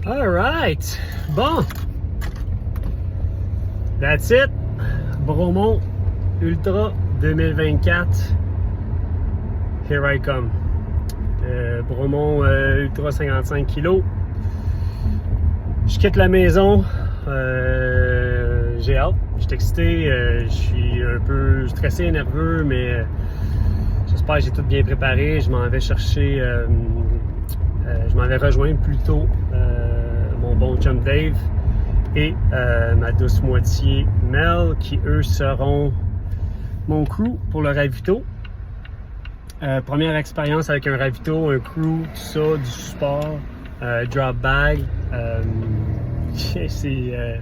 Alright, bon, that's it, Bromont Ultra 2024, here I come, Bromont Ultra 55 kg, je quitte la maison, j'ai hâte, je suis excité, je suis un peu stressé et nerveux, mais j'espère que j'ai tout bien préparé, je m'en vais chercher, je m'en vais rejoindre plutôt mon bon chum Dave et ma douce moitié Mel, qui eux seront mon crew pour le ravito. Première expérience avec un ravito, un crew, tout ça, du support, drop bag. C'est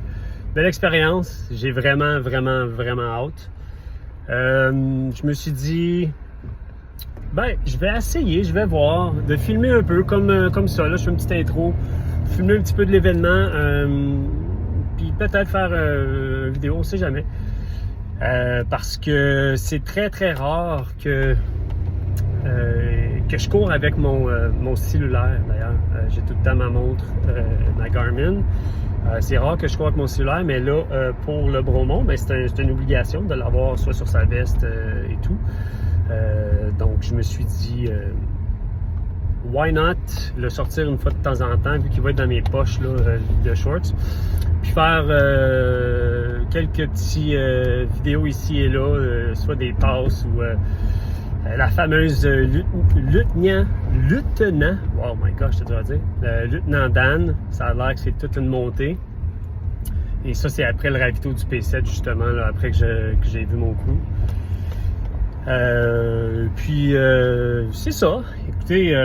belle expérience. J'ai vraiment hâte. Je me suis dit, ben, je vais essayer, je vais voir, de filmer un peu comme ça. Là, je fais une petite intro, filmer un petit peu de l'événement, puis peut-être faire une vidéo, on sait jamais. Parce que c'est très rare que je cours avec mon cellulaire, d'ailleurs. J'ai tout le temps ma montre, ma Garmin. C'est rare que je cours avec mon cellulaire, mais là, pour le Bromont, ben, c'est une obligation de l'avoir soit sur sa veste et tout. Donc, je me suis dit, why not le sortir une fois de temps en temps, vu qu'il va être dans mes poches là, de shorts, puis faire quelques petits vidéos ici et là, soit des passes ou la fameuse lieutenant, oh my gosh, je te dois dire, lieutenant Dan, ça a l'air que c'est toute une montée. Et ça, c'est après le ravito du P7, justement, là, après que j'ai vu mon coup. Puis c'est ça. Écoutez,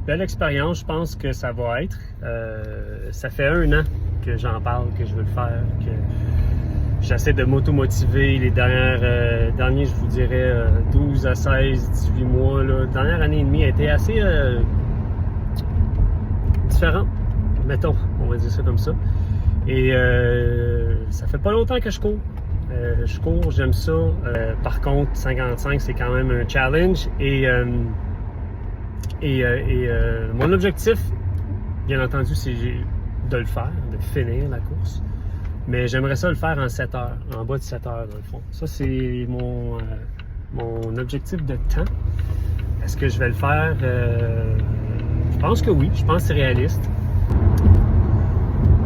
belle expérience, je pense que ça va être. Ça fait 1 an que j'en parle, que je veux le faire, que j'essaie de m'auto-motiver. Les derniers, je vous dirais, 12 à 16, 18 mois, là, dernière année et demie a été assez différente, mettons, on va dire ça comme ça. Et ça fait pas longtemps que je cours. Je cours, j'aime ça. Par contre, 55, c'est quand même un challenge. Et mon objectif, bien entendu, c'est de le faire, de finir la course. Mais j'aimerais ça le faire en 7 heures, en bas de 7 heures, dans le fond. Ça, c'est mon objectif de temps. Est-ce que je vais le faire? Je pense que oui. Je pense que c'est réaliste.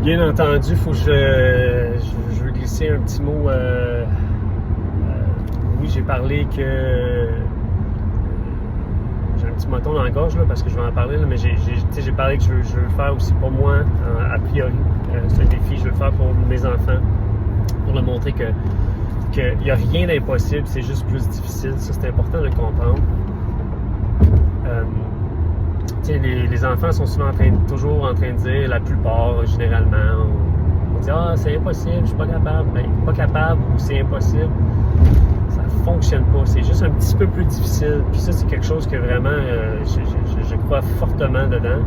Bien entendu, il faut que je veux glisser un petit mot. Oui, j'ai parlé que j'ai un petit moton dans la gorge là, parce que je vais en parler, là, mais j'ai parlé que je veux le faire aussi pour moi, a priori. C'est un défi, je veux le faire pour mes enfants, pour leur montrer qu'il n'y a rien d'impossible, c'est juste plus difficile. Ça, c'est important de le comprendre. Les enfants sont souvent toujours en train de dire, la plupart, généralement, on dit « Ah, c'est impossible, je suis pas capable. » Ben, pas capable ou c'est impossible, ça fonctionne pas. C'est juste un petit peu plus difficile. Puis ça, c'est quelque chose que vraiment, je crois fortement dedans.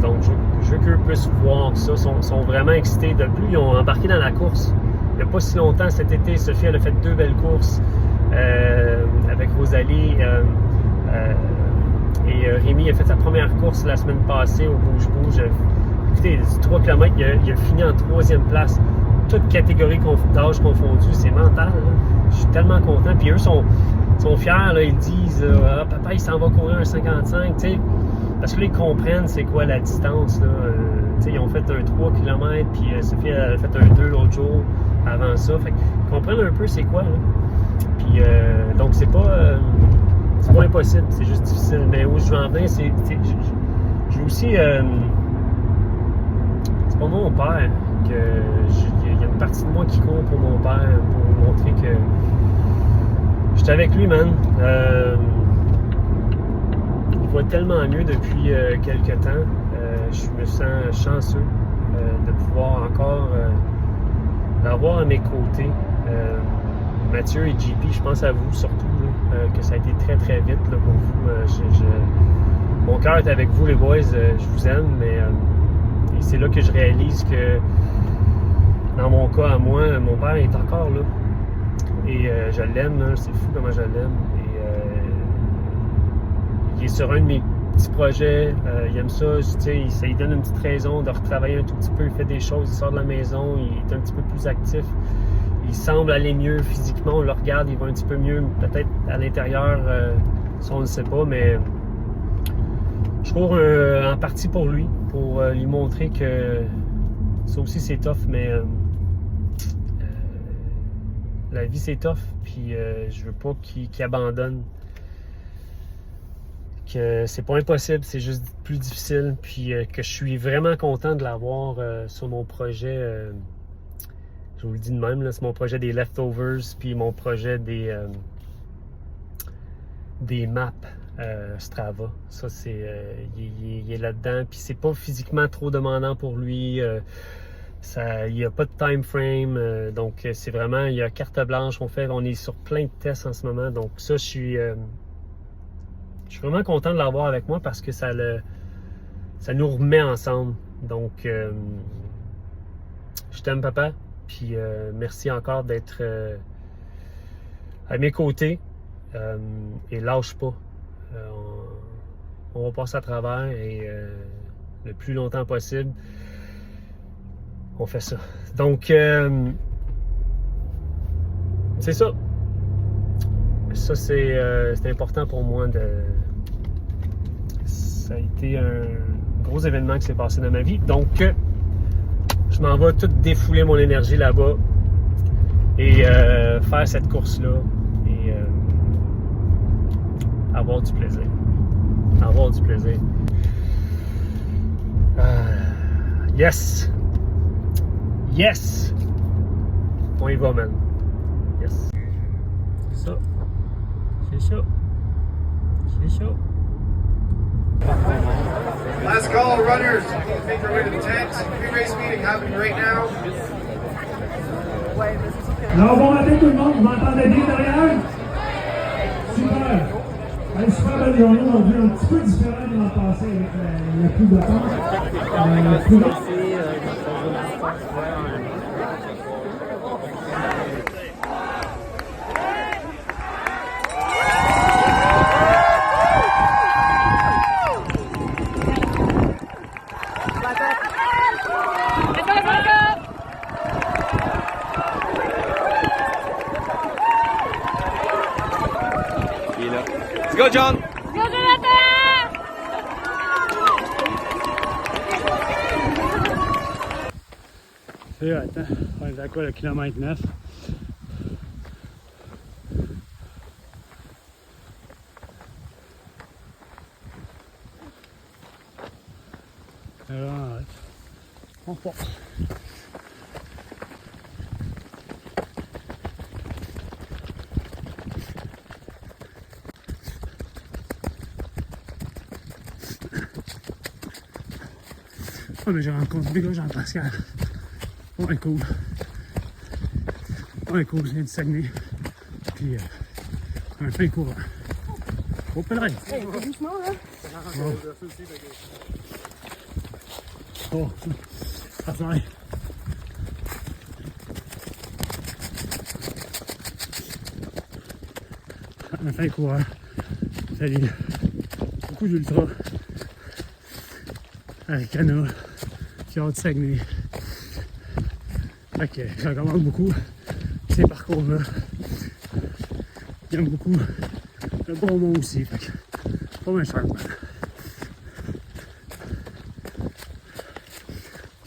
Donc, je veux qu'eux puissent voir ça. Ils sont vraiment excités. De plus, ils ont embarqué dans la course. Il n'y a pas si longtemps, cet été, Sophie, elle a fait 2 belles courses avec Rosalie. Et Rémi a fait sa première course la semaine passée au Bouge-Bouge. Écoutez, 3 km, il a fini en 3e place. Toutes catégories d'âge confondues, c'est mental. Là. Je suis tellement content. Puis eux sont fiers, là, ils disent ah, papa, il s'en va courir un 55. T'sais, parce que là, ils comprennent c'est quoi la distance. Là. Ils ont fait un 3 km, puis Sophie a fait un 2 l'autre jour avant ça. Fait qu'ils comprennent un peu c'est quoi. Là. Puis donc, c'est pas impossible, c'est juste difficile. Mais où je veux en venir, j'ai aussi. C'est pas mon père que. Il y a une partie de moi qui court pour mon père, pour montrer que. J'étais avec lui, man. Il va tellement mieux depuis quelques temps. Je me sens chanceux de pouvoir encore l'avoir à mes côtés. Mathieu et JP, je pense à vous surtout, que ça a été très vite là, pour vous. Mon cœur est avec vous, les boys. Je vous aime, mais et c'est là que je réalise que dans mon cas à moi, mon père est encore là. Et je l'aime, c'est fou comment je l'aime. Et il est sur un de mes petits projets, il aime ça, ça lui donne une petite raison de retravailler un tout petit peu, il fait des choses, il sort de la maison, il est un petit peu plus actif. Il semble aller mieux physiquement, on le regarde, il va un petit peu mieux, peut-être à l'intérieur, ça on ne sait pas, mais je cours en partie pour lui montrer que ça aussi c'est tough, mais la vie c'est tough, puis je veux pas qu'il abandonne. Que c'est pas impossible, c'est juste plus difficile, puis que je suis vraiment content de l'avoir sur mon projet. Je vous le dis de même, c'est mon projet des leftovers, puis mon projet des maps Strava. Ça, il est là-dedans, puis c'est pas physiquement trop demandant pour lui. Il n'y a pas de time frame, donc c'est vraiment, il y a carte blanche. On est sur plein de tests en ce moment, donc ça, je suis vraiment content de l'avoir avec moi parce que ça nous remet ensemble. Donc, je t'aime, papa. Puis merci encore d'être à mes côtés. Et lâche pas. On va passer à travers et le plus longtemps possible, on fait ça. Donc, c'est ça. Ça, c'est important pour moi. Ça a été un gros événement qui s'est passé dans ma vie. Donc, je m'en vais tout défouler mon énergie là-bas et faire cette course-là et avoir du plaisir. Avoir du plaisir. Yes! Yes! On y va, man. Yes. C'est ça. C'est ça. C'est ça. Last call, runners. Make your way to the tent. Pre-race meeting happening right now. Alors, bon matin tout le monde, vous m'entendez bien derrière? Super! Une super belle journée aujourd'hui, un petit peu différent de l'an passé avec la pluie de temps. Let's go, John! Go, Jonathan! C'est attends, on est à quoi le kilomètre 9? Alors, on part. Oh, mais j'ai rencontré des gars, Jean-Pascal. Ouais, cool. Ouais, cool, je viens de Saguenay. Puis, un fin courant. Au pèlerin. Hey, doucement, là. Oh, ça fait. Un fin courant. Salut. Beaucoup d'ultra. Avec Cana. Qui a de Saguenay. Fait que j'en recommande beaucoup ces parcours-là. J'aime beaucoup le Bromont aussi. Fait que pas mal cher.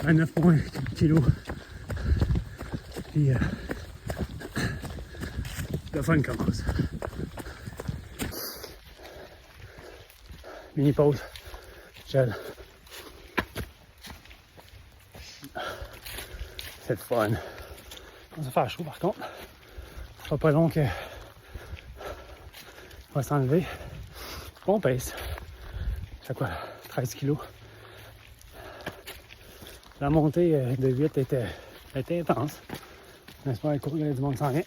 29 points kilos. Puis le fun commence. Mini pause. Gel. C'est le fun. On va faire chaud par contre. Ce sera pas long que on va s'enlever. On pèse. C'est quoi? 13 kilos. La montée de 8 était intense. N'est-ce pas? Il y a du monde sans rien.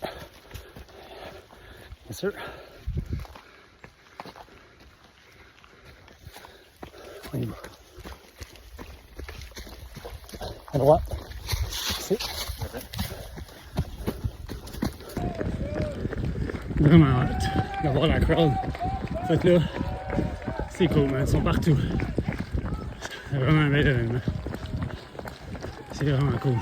Bien sûr. On y va. À droite. Ici. Vraiment hâte d'avoir la crowd. Fait que là, C'est cool, man. Ils sont partout. C'est vraiment un bel événement. C'est vraiment cool.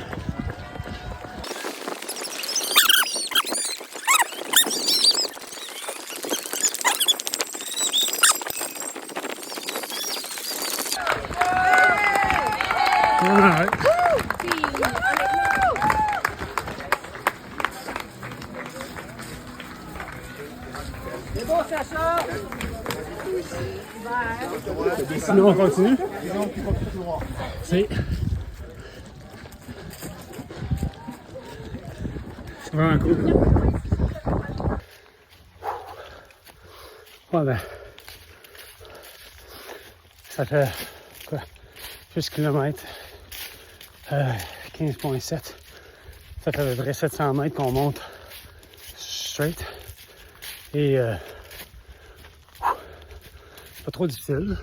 Alright. C'est bon, Sacha? Sinon, on continue? C'est vraiment cool. Ouais, ben, ça fait quoi? Plus kilomètres. 15,7. Ça fait à peu près 700 mètres qu'on monte straight. Et pas trop difficile.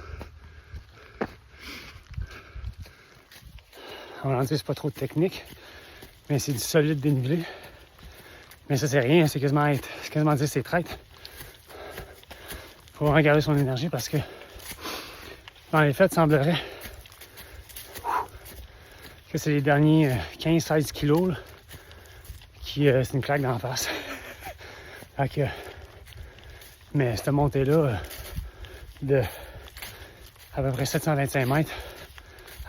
On va dire c'est pas trop de technique, mais c'est du solide dénivelé. Mais ça c'est rien, c'est quasiment dire c'est traître. Faut vraiment garder son énergie parce que dans les faits, il semblerait que c'est les derniers 15-16 kilos là, qui c'est une claque d'en face. Fait que, mais cette montée-là de à peu près 725 mètres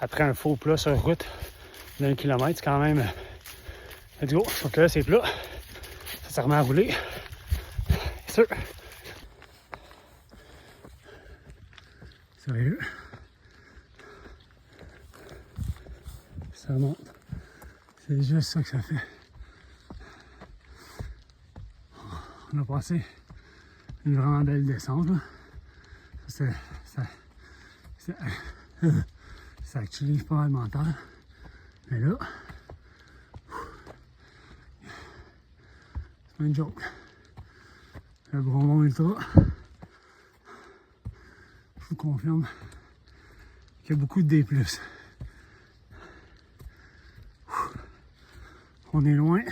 après un faux plat sur route d'1 kilomètre, c'est quand même let's go. Sauf que là c'est plat, ça se remet à rouler. C'est sûr. Sérieux. Ça monte. C'est juste ça que ça fait. On a passé une vraiment belle descente. Là. Ça active pas mal mental. Mais là, c'est pas une joke. Le Bromont Ultra, je vous confirme qu'il y a beaucoup de D+. On est loin,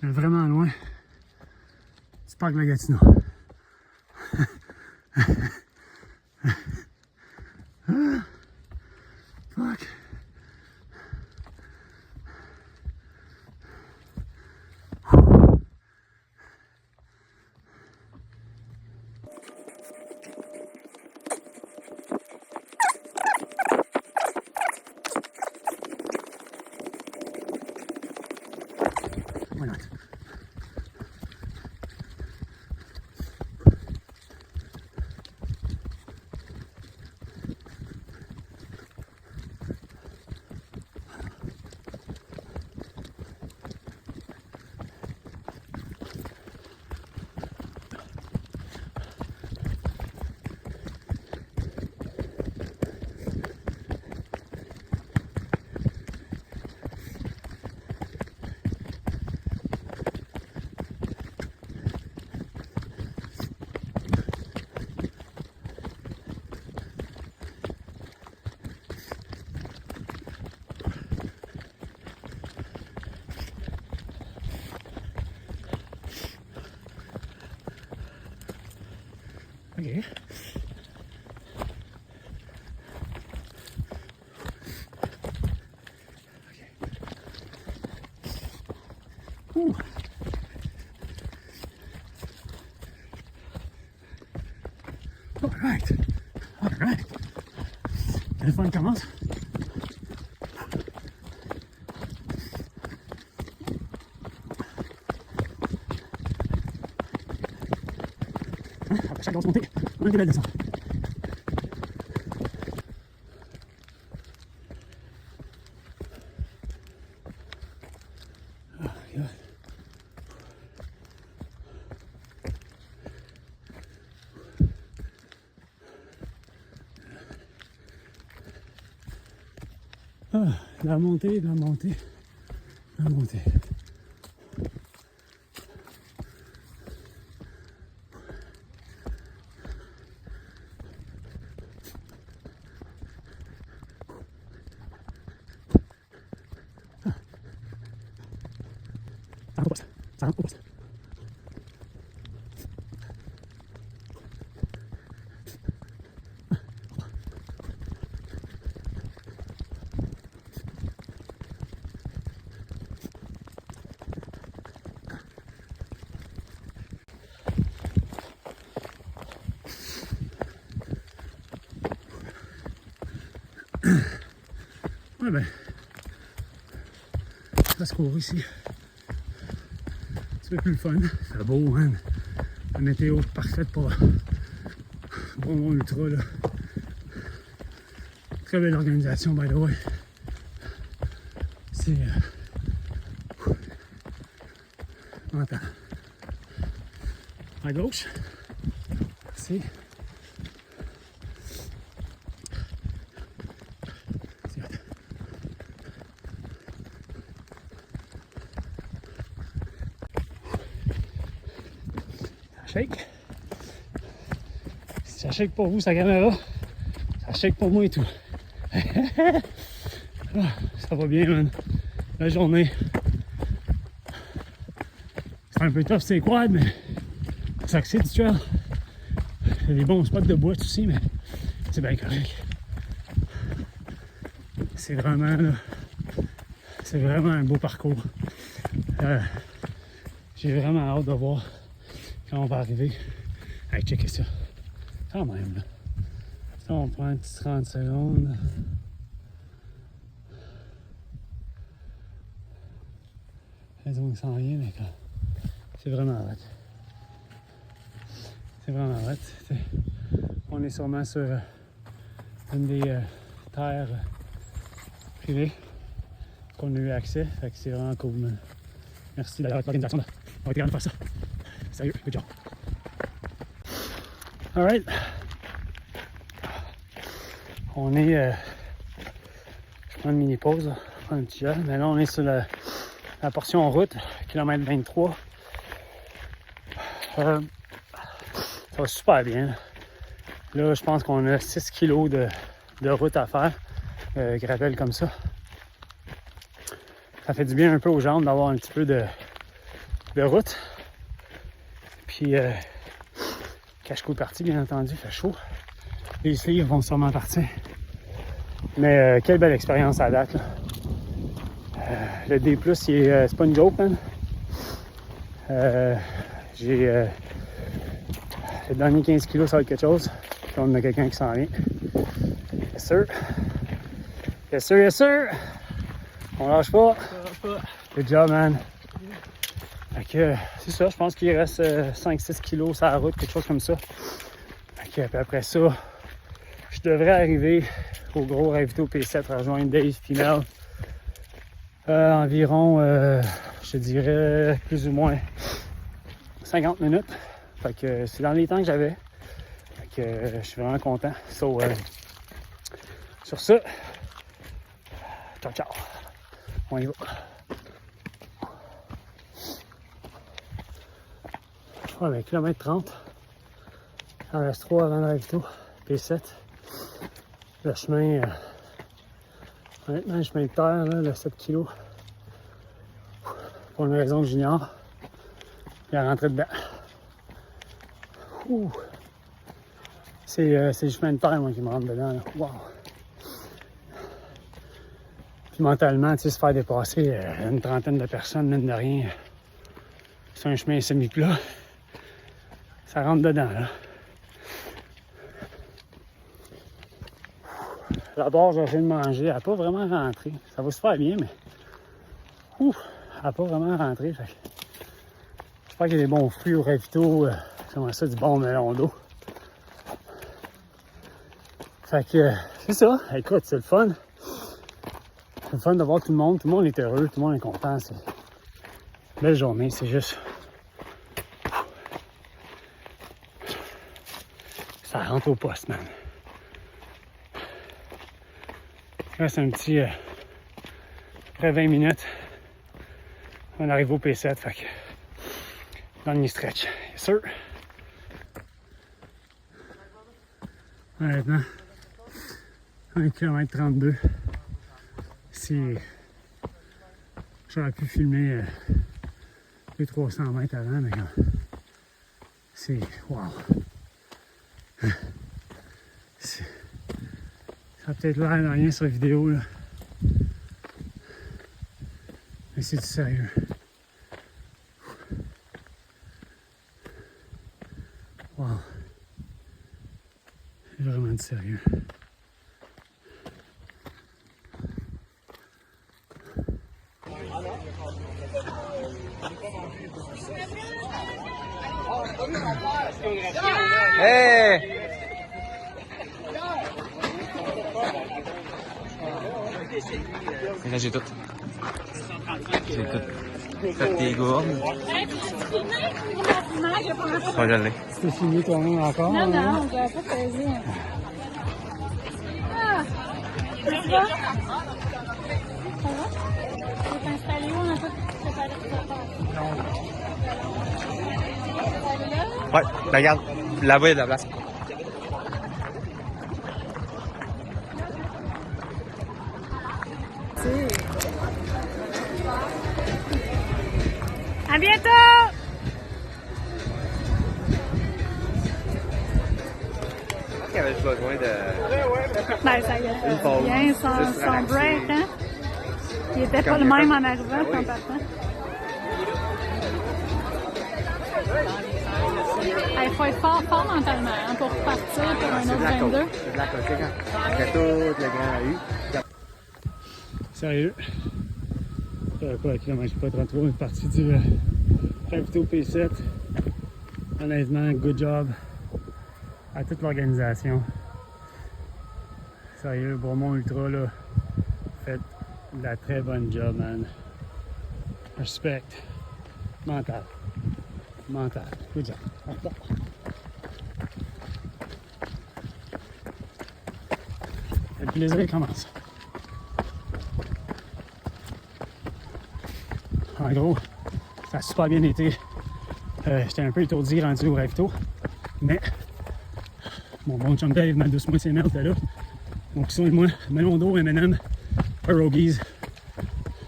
mais vraiment loin du parc de la Gatineau. Fuck. Why not? Okay. Ooh. All right. All right. Le fun commence. Après chaque grosse montée, on a des belles descentes. Ah, la montée, la montée, la montée. Ça rentre au poste, ça rentre au poste. Ouais, ben, ça se court ici. C'est plus le fun. C'est beau, man. La météo parfaite pour mon ultra, là. Très belle organisation, by the way. C'est mental. À gauche, c'est shake. Si ça shake pour vous, sa caméra, ça shake pour moi et tout. Ça va bien, man. La journée. C'est un peu tough, c'est quad, mais ça c'est du trail. Il y a des bons spots de boîte aussi, mais c'est bien correct. C'est vraiment, là, c'est vraiment un beau parcours. J'ai vraiment hâte de voir quand on va arriver. Hey, checkez ça. Quand même, là. Ça, on prend un petit 30 secondes. Les zones sans rien, mais quand... c'est vraiment hot. C'est vraiment hot. On est sûrement sur une des terres privées qu'on a eu accès. Fait que c'est vraiment cool, man. Merci d'avoir l'organisation d'avoir été capable de faire ça. Sérieux, good job. Alright. On est... je prends une mini pause, là. Je prends un petit gel. Mais là, on est sur la portion en route, kilomètre 23. Ça va super bien. Là, je pense qu'on a 6 kilos de route à faire, gravel comme ça. Ça fait du bien un peu aux jambes d'avoir un petit peu de route. Puis, cache-cou parti, bien entendu, il fait chaud. Les sleeves vont sûrement partir. Mais quelle belle expérience à date, là. Le D+, c'est pas une joke, man. J'ai le dernier 15 kilos, ça va être quelque chose. Puis on a quelqu'un qui s'en vient. Yes sir. Yes sir, yes sir. On lâche pas. Good job, man. Fait que c'est ça, je pense qu'il reste 5-6 kilos sur la route, quelque chose comme ça. Fait que, puis après ça, je devrais arriver au gros ravito P7, rejoindre Dave Pinel. Environ, je dirais, plus ou moins 50 minutes. Fait que c'est dans les temps que j'avais. Fait que je suis vraiment content. So, sur ce, ciao, ciao. On y va. Ouais, ben, kilomètre 30. Il en reste 3 avant le ravito. P7. Le chemin, honnêtement, le chemin de terre, là, le 7 kg. Pour une raison que j'ignore. Il est rentré dedans. Ouh. C'est le chemin de terre, moi, qui me rentre dedans. Là. Wow. Puis mentalement, tu sais, se faire dépasser une trentaine de personnes, mine de rien, c'est un chemin semi-plat. Ça rentre dedans, là. La barre, j'ai essayé de manger. Elle n'a pas vraiment rentré. Ça va super bien, mais... Ouf, elle n'a pas vraiment rentré. Fait que... J'espère qu'il y a des bons fruits au ravito. J'aimerais ça, du bon melon d'eau. Fait que, c'est ça. Écoute, c'est le fun. C'est le fun de voir tout le monde. Tout le monde est heureux. Tout le monde est content. C'est une belle journée. C'est juste... Ça rentre au poste, man. Il reste un petit... après 20 minutes. On arrive au P7, fait que... Dernier stretch. Yes, sir. Honnêtement, 1 km 32. C'est... J'aurais pu filmer les 300 mètres avant, mais c'est... Wow! Ça a peut-être l'air de rien sur la vidéo, là. Mais c'est du sérieux. Wow. C'est vraiment du sérieux. Et là, j'ai tout. Fait tes gourdes. Ouais, je l'ai. C'est fini toi-même encore? Non, non, on va pas peser. Ah! Tu vas? Ça va? Tu vas t'installer où? On a pas préparé Ouais, ben regarde, là-bas, il y a de la place. À bientôt! Il y avait besoin de... Ben, ça y est. Une pause. Bien, Juste son relaxer. break, hein? Il était pas Comme le il même était. en arrivant Ah oui. qu'en partant. Il faut être fort mentalement hein, pour partir pour un C'est de autre la côte. 22. C'est de la côte. C'est quand après tout le grand U. Sérieux? Quoi, kilomètre, je sais pas 33, on est parti du Ravito P7. Honnêtement, good job à toute l'organisation. Sérieux, Bromont Ultra, là, fait de la très bonne job, man. Respect. Mental. Mental. Good job. Le plaisir commence. En gros, ça a super bien été. J'étais un peu étourdi rendu au Ravito, mais mon bon chum Dave, ma douce moitié merde, était là. Donc, ils sont moi, melon d'eau, M&M, pierogies.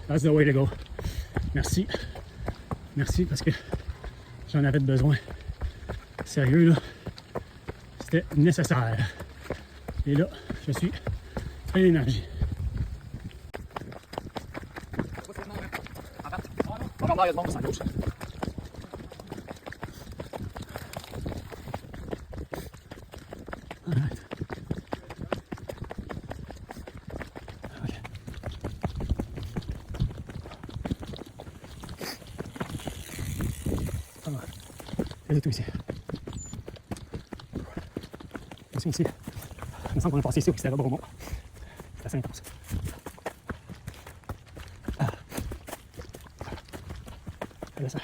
That's the way to go. Merci. Merci parce que j'en avais besoin. Sérieux, là, c'était nécessaire. Et là, je suis plein d'énergie. Il y a tout ici. Ici. Il me semble qu'on est passé ici au Xterra Bromont. C'est assez intense. Regardez ça.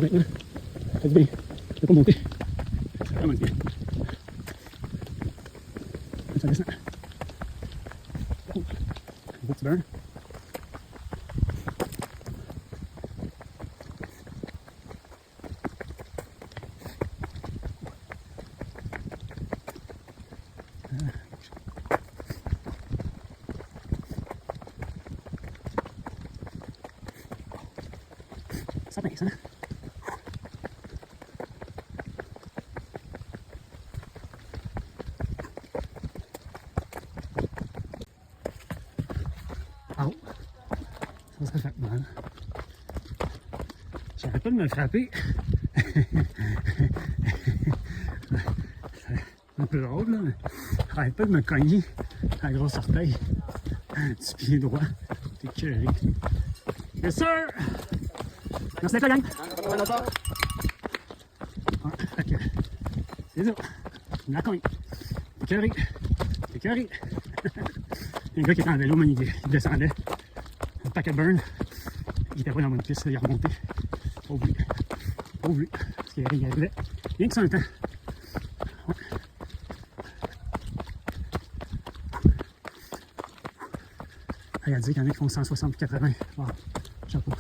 Maintenant, faites bien. Je peux pas monter. Ça va vraiment bien. Ça descend. Oh, un beau petit burn. Ça pince, hein? Oh, ça fait mal. J'arrête pas de me frapper. C'est un peu drôle, là, mais j'arrête pas de me cogner à la grosse orteil du pied droit. T'es curé. Yes, sir! Merci d'être là, gang! Ouais, ok. C'est ça. Je me la cogne. T'es curé. T'es curé. Il y a un gars qui était en vélo, mais il descendait. Un paquet de burn. Il était pas dans la bonne piste, il est remonté. Pas oublié. pauvre lui. Parce qu'il arrivait rien que sur un temps. Ouais. Regardez qu'il y en a qui font 160 80. Wow. Chapeau.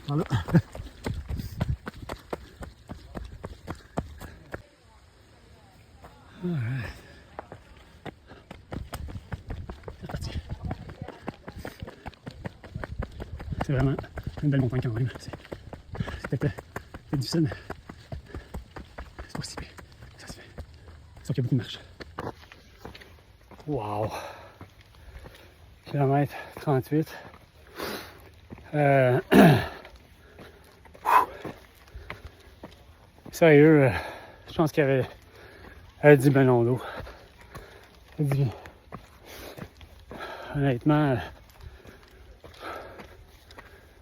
Voilà. Alright. C'est parti. C'est vraiment une belle montagne quand même. C'est peut-être difficile, mais c'est pas si pire. Ça se fait. Sauf qu'il y a beaucoup de marche. Wow! Kilomètre 38. Sérieux, je pense qu'il y avait 10 ballons d'eau. Honnêtement,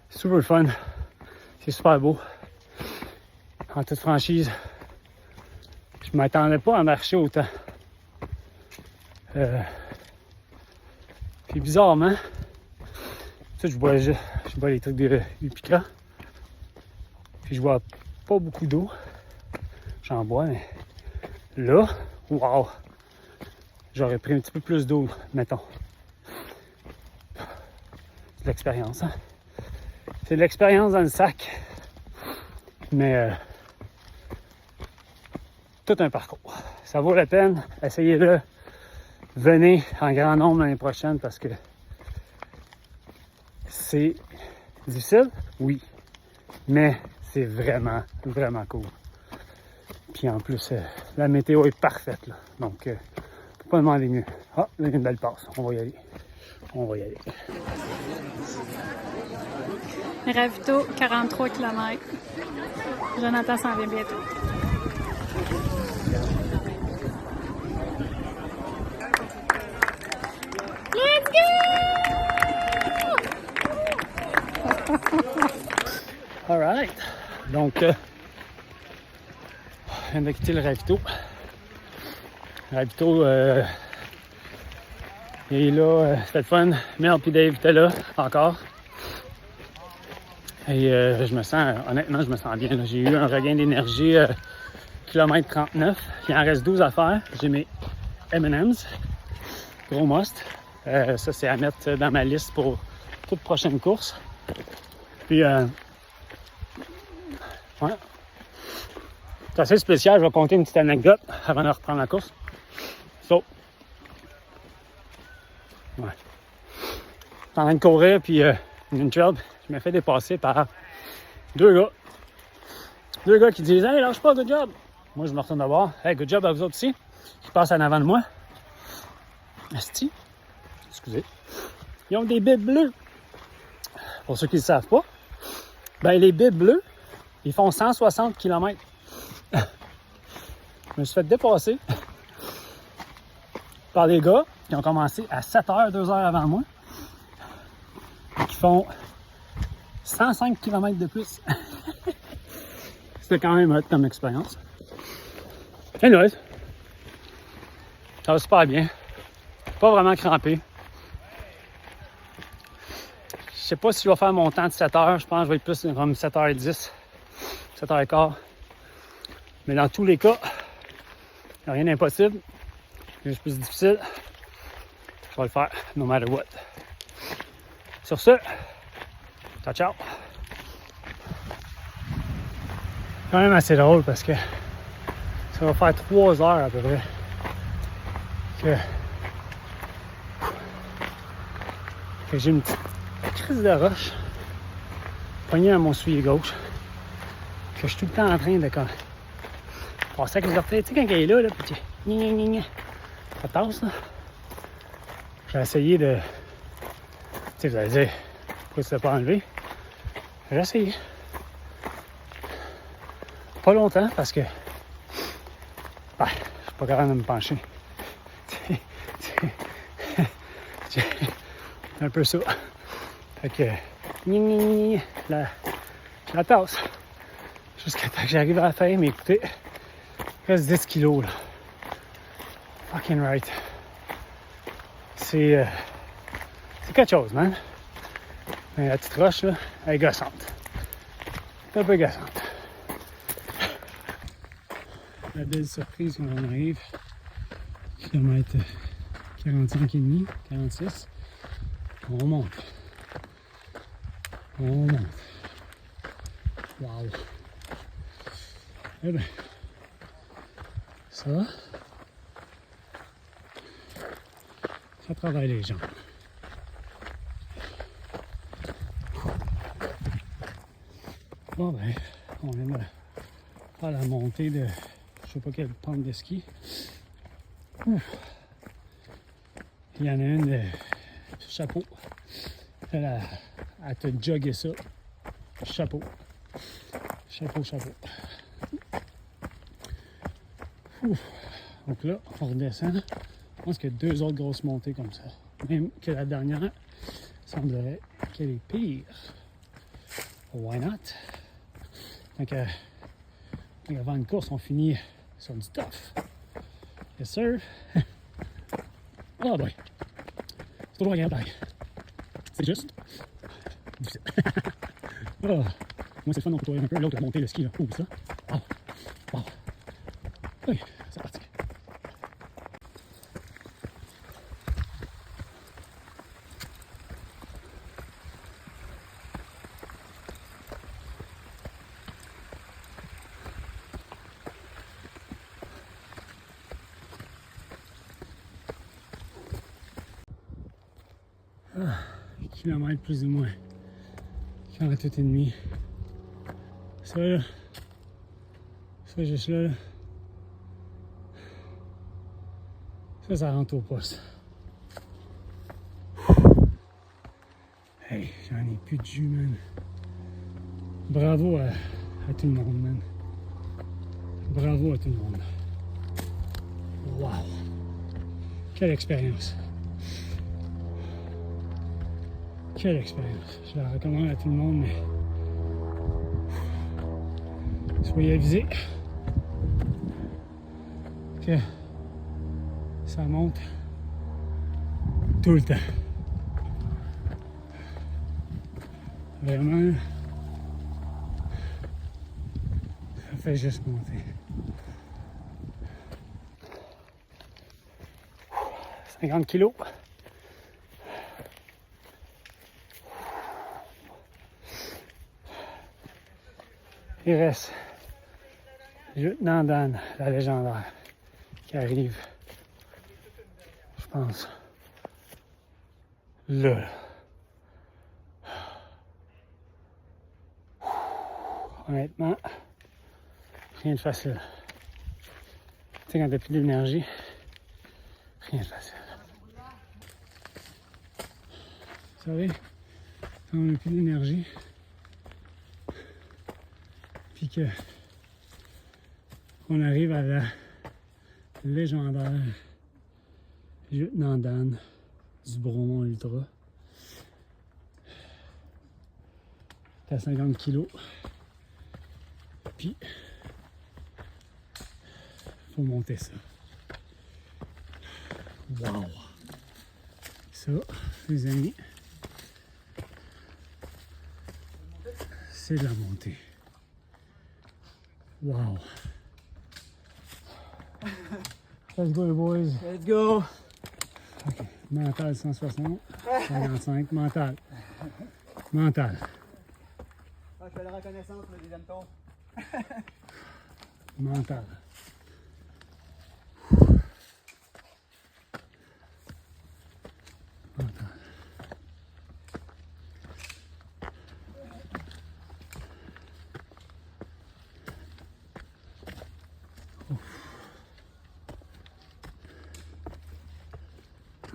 super fun. C'est super beau. En toute franchise, je m'attendais pas à marcher autant. Puis bizarrement, ça, je bois les trucs de Upica. Puis je bois pas beaucoup d'eau. J'en bois, mais là, wow! J'aurais pris un petit peu plus d'eau, mettons. C'est de l'expérience, hein? C'est de l'expérience dans le sac. Mais tout un parcours. Ça vaut la peine. Essayez-le. Venez en grand nombre l'année prochaine parce que c'est difficile, oui. Mais c'est vraiment, vraiment cool. Puis en plus, la météo est parfaite, là. Donc, faut pas demander mieux. Ah, là, il y a une belle passe. On va y aller. On va y aller. Ravito, 43 km. Jonathan s'en vient bientôt. Let's go! All right. Donc, je viens de quitter le Ravito. Ravito, et là, c'était le fun. Mel et Dave étaient là, encore. Et je me sens, honnêtement, je me sens bien. Là. J'ai eu un regain d'énergie, kilomètre 39. Il en reste 12 à faire. J'ai mes M&M's, gros must. Ça, c'est à mettre dans ma liste pour toute prochaine course. Puis, ouais. C'est assez spécial. Je vais compter une petite anecdote avant de reprendre la course. So, ouais. Je suis en train de courir, puis une trail, je me fais dépasser par deux gars. Deux gars qui disent « Hey, lâche pas, good job! » Moi, je me retourne de voir. « Hey, good job à vous autres aussi. » Qui passent en avant de moi. Asti. Excusez. Ils ont des bibs bleus. Pour ceux qui ne le savent pas, ben les bibs bleus, ils font 160 km. Je me suis fait dépasser par des gars qui ont commencé à 7 h, 2 heures avant moi, et qui font 105 km de plus. C'était quand même hot comme expérience. Anyways, ça va super bien. Pas vraiment crampé. Je sais pas si je vais faire mon temps de 7 heures. Je pense que je vais être plus comme 7h10, 7h15. Mais dans tous les cas, il n'y a rien d'impossible. C'est juste plus difficile. Je vais le faire, no matter what. Sur ce, ciao, ciao. Quand même assez drôle parce que ça va faire 3 heures à peu près que j'ai une petite crise de roche pognée à mon soulier gauche que je suis tout le temps en train de passer avec les orteils. Tu sais quand il est là, puis ça tasse là. J'ai essayé de... Tu sais, vous allez dire, pourquoi tu l'as pas enlevé? J'ai essayé. Pas longtemps parce que je suis pas capable de me pencher. C'est un peu ça. Fait que la tasse. Jusqu'à temps que j'arrive à la fin, mais écoutez, il reste 10 kilos là. Fucking right. C'est quelque chose, man. Mais la petite roche là, elle est gossante. C'est un peu agaçante. La belle surprise quand on arrive, kilomètre 45,5, 46, on monte. On monte. Wow! Eh bien, ça travaille les jambes. Bon ben, on vient de faire la montée de je sais pas quelle pente de ski. Ouf. Il y en a une de chapeau. Elle te jogger ça. Chapeau. Chapeau. Ouf. Donc là, on redescend. Je pense qu'il y a 2 autres grosses montées comme ça. Même que la dernière semblerait qu'elle est pire. Why not? Donc, avant une course, on finit sur du tough. Yes, sir. Oh boy. C'est toujours agréable pareil. C'est juste difficile. Oh. Moi, c'est le fun, on peut un peu. L'autre a monté le ski, là. Ouh, ça. Wow. Oui, c'est parti. Kilomètre plus ou moins 48 et demi. Ça là, ça juste là, ça rentre au poste. Hey, j'en ai plus de jus, man. Bravo à tout le monde, man. Bravo à tout le monde. Wow! Quelle expérience! Quelle expérience! Je la recommande à tout le monde, mais soyez avisés que ça monte tout le temps. Vraiment, ça fait juste monter. 50 kilos. Il reste Lieutenant Dan, la légendaire, qui arrive, je pense, là. Honnêtement, rien de facile. Tu sais, quand t'as plus d'énergie, rien de facile. Vous savez, quand on n'a plus d'énergie, puis que on arrive à la légendaire Lieutenant Dan du Bromont Ultra. T'as 50 kilos. Puis, faut monter ça. Wow! Ça, les amis, c'est de la montée. Wow! Let's go, les boys! Let's go! OK. Mental 160, 55, mental. Mental. Ah, je fais la reconnaissance, le deuxième tour. Mental. Mental.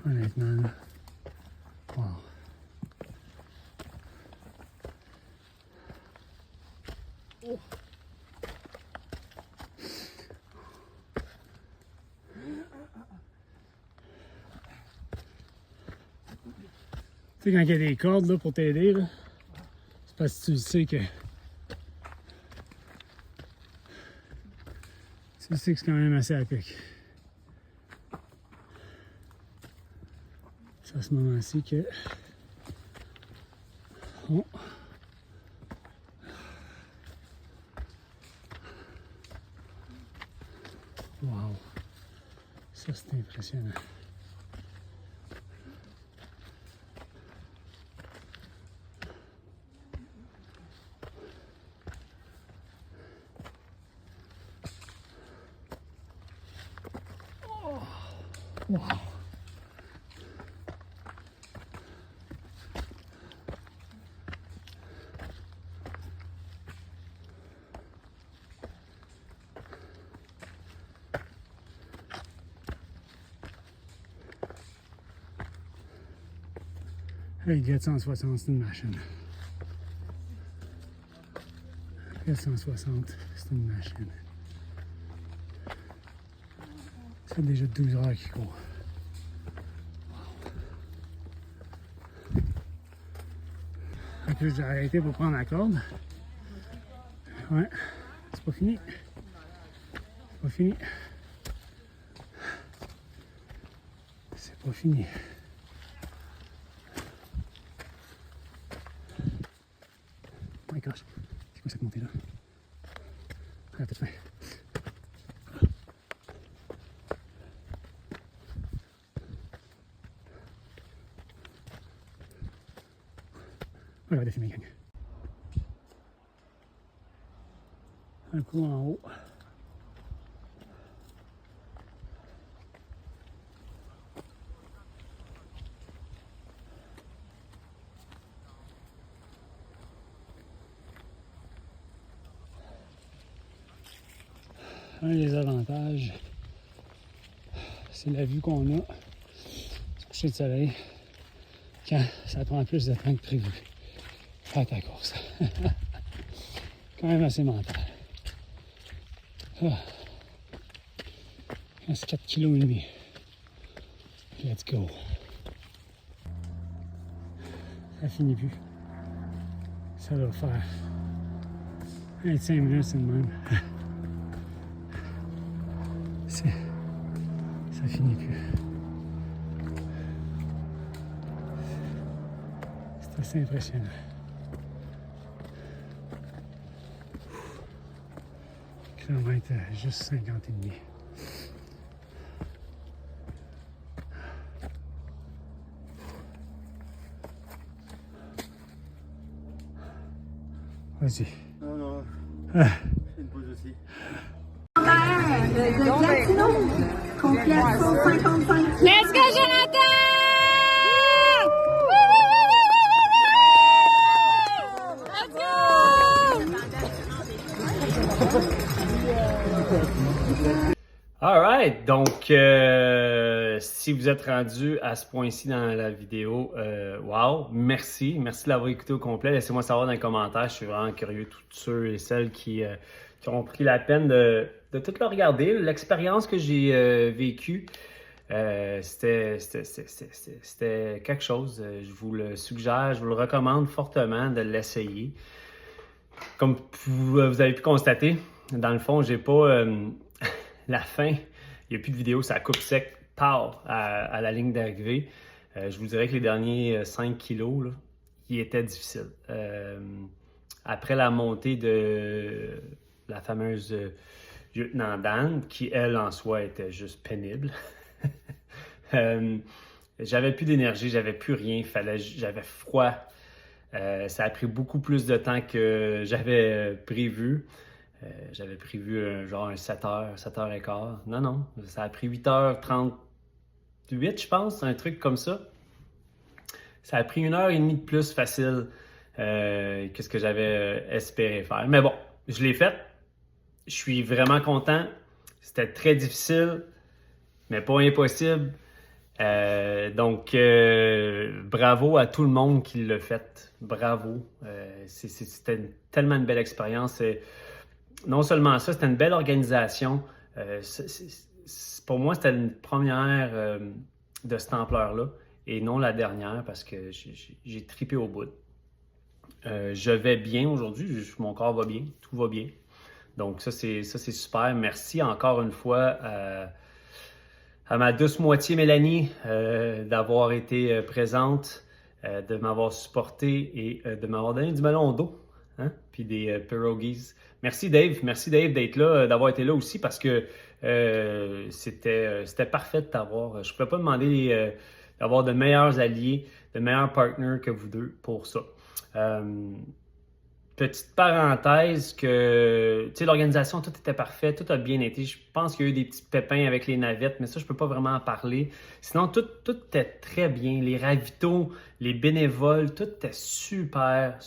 Honnêtement, là. Wow. Oh. Tu sais, quand il y a des cordes là, pour t'aider, là, c'est parce que tu sais que. Tu sais que c'est quand même assez à pic. C'est à ce moment-ci que. Ça, c'est impressionnant. Oh. Wow. Hey, 460, c'est une machine. 460, c'est une machine. Ça fait déjà 12 heures qu'il court. Fait que j'ai arrêté pour prendre la corde. Ouais, c'est pas fini. C'est pas fini. C'est pas fini. Oh my gosh, c'est quoi cette montée-là? Ah, peut-être fin. Voilà, défi mes gang. Un coup en haut. Un des avantages, c'est la vue qu'on a du coucher de soleil quand ça prend plus de temps que prévu. Faire ta course. Quand même assez mental. Ah. Il reste 4,5 kg. Let's go. Ça finit plus. Ça doit faire 25 minutes, c'est le même. Ça finit plus. C'est assez impressionnant. Kilomètre juste 50 et demi. Vas-y. Non, non. Ah. C'est une pause aussi. De Gatineau, complète 155. Let's go, Jonathan! Alright, donc si vous êtes rendu à ce point-ci dans la vidéo, wow, merci de l'avoir écouté au complet. Laissez-moi savoir dans les commentaires, je suis vraiment curieux, tous ceux et celles qui ont pris la peine de tout le regarder. L'expérience que j'ai vécue, c'était quelque chose. Je vous le suggère, je vous le recommande fortement de l'essayer. Comme vous avez pu constater, dans le fond, j'ai pas la fin. Il n'y a plus de vidéo, ça coupe sec, part à la ligne d'arrivée. Je vous dirais que les derniers 5 kilos, là, ils étaient difficiles. Après la montée de la fameuse lieutenant Dan, qui elle en soi était juste pénible. J'avais plus d'énergie, j'avais plus rien, j'avais froid. Ça a pris beaucoup plus de temps que j'avais prévu. J'avais prévu genre un 7h, 7h15. Non, ça a pris 8h38, je pense, un truc comme ça. Ça a pris 1h30 de plus facile que ce que j'avais espéré faire. Mais bon, je l'ai fait. Je suis vraiment content. C'était très difficile, mais pas impossible. Donc, bravo à tout le monde qui l'a fait. Bravo. C'était tellement une belle expérience. Non seulement ça, c'était une belle organisation. Pour moi, c'était une première de cette ampleur-là et non la dernière parce que j'ai trippé au bout. Je vais bien aujourd'hui. Mon corps va bien. Tout va bien. Donc, ça, c'est super. Merci encore une fois à ma douce moitié Mélanie d'avoir été présente, de m'avoir supporté et de m'avoir donné du melon au dos Hein? Puis des pierogies. Merci Dave d'être là, d'avoir été là aussi parce que c'était parfait de t'avoir. Je ne pouvais pas demander d'avoir de meilleurs alliés, de meilleurs partners que vous deux pour ça. Petite parenthèse que, tu sais, l'organisation, tout était parfait, tout a bien été. Je pense qu'il y a eu des petits pépins avec les navettes, mais ça, je peux pas vraiment en parler. Sinon, tout était très bien. Les ravitaux, les bénévoles, tout était super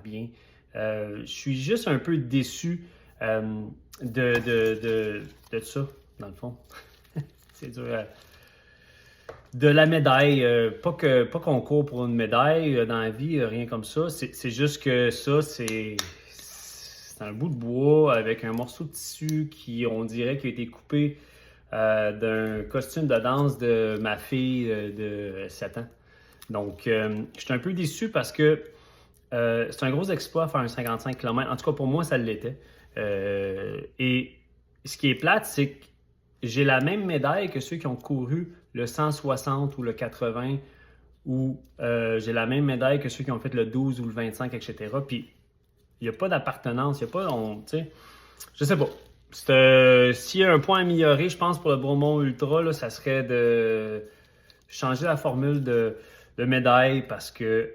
bien. Je suis juste un peu déçu de ça, dans le fond. C'est dur. De la médaille, pas qu'on court pour une médaille dans la vie, rien comme ça. C'est juste que ça, c'est un bout de bois avec un morceau de tissu qui, on dirait, qui a été coupé d'un costume de danse de ma fille de 7 ans. Donc, je suis un peu déçu parce que c'est un gros exploit faire un 55 km. En tout cas, pour moi, ça l'était. Et ce qui est plate, c'est que j'ai la même médaille que ceux qui ont couru le 160 ou le 80, ou j'ai la même médaille que ceux qui ont fait le 12 ou le 25, etc. Puis, il n'y a pas d'appartenance, il n'y a pas, tu sais, je sais pas. S'il y a un point à améliorer, je pense, pour le Bromont Ultra, là, ça serait de changer la formule de médaille parce que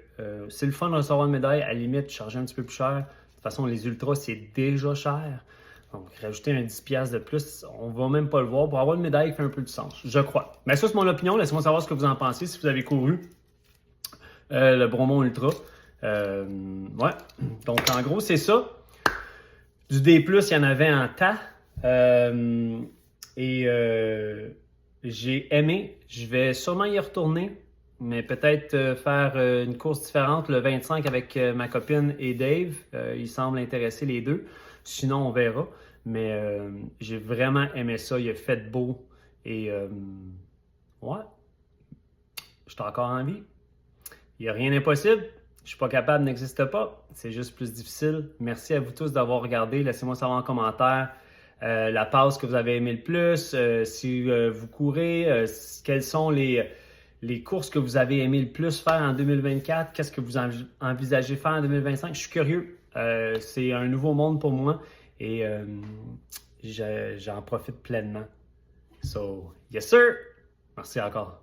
c'est le fun de recevoir une médaille, à la limite, charger un petit peu plus cher. De toute façon, les ultras, c'est déjà cher. Donc, rajouter un 10$ de plus, on va même pas le voir. Pour avoir une médaille qui fait un peu de sens, je crois. Mais ça, c'est mon opinion. Laissez-moi savoir ce que vous en pensez si vous avez couru le Bromont Ultra. Ouais. Donc, en gros, c'est ça. Du D+, il y en avait en tas. J'ai aimé. Je vais sûrement y retourner. Mais peut-être faire une course différente le 25 avec ma copine et Dave. Ils semblent intéresser les deux. Sinon, on verra. Mais j'ai vraiment aimé ça. Il a fait beau. Et ouais, je suis encore en vie. Il n'y a rien d'impossible. Je suis pas capable, n'existe pas. C'est juste plus difficile. Merci à vous tous d'avoir regardé. Laissez-moi savoir en commentaire la passe que vous avez aimé le plus. Si vous courez, quelles sont les courses que vous avez aimé le plus faire en 2024. Qu'est-ce que vous envisagez faire en 2025? Je suis curieux. C'est un nouveau monde pour moi et j'en profite pleinement. So, yes sir! Merci encore.